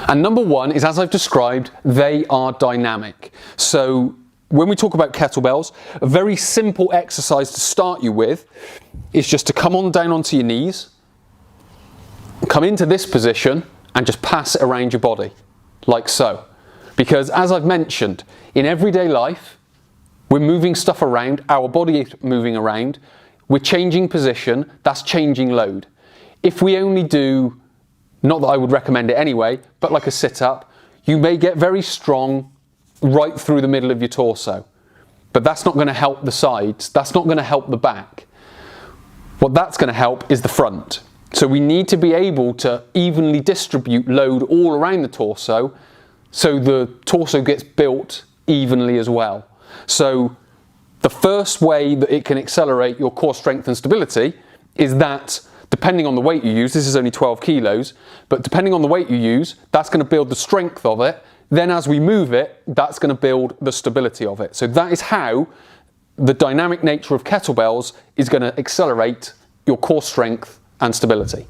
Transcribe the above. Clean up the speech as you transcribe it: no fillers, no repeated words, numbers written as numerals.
And number one is, as I've described, they are dynamic. So when we talk about kettlebells, a very simple exercise to start you with is just to come on down onto your knees, come into this position and just pass it around your body, like so. Because as I've mentioned, in everyday life, we're moving stuff around, our body is moving around, we're changing position, that's changing load. If we only do, not that I would recommend it anyway, but like a sit-up, you may get very strong right through the middle of your torso. But that's not going to help the sides, that's not going to help the back. What that's going to help is the front. So we need to be able to evenly distribute load all around the torso so the torso gets built evenly as well. So the first way that it can accelerate your core strength and stability is that, depending on the weight you use, this is only 12 kilos, but depending on the weight you use, that's going to build the strength of it. Then as we move it, that's going to build the stability of it. So that is how the dynamic nature of kettlebells is going to accelerate your core strength and stability.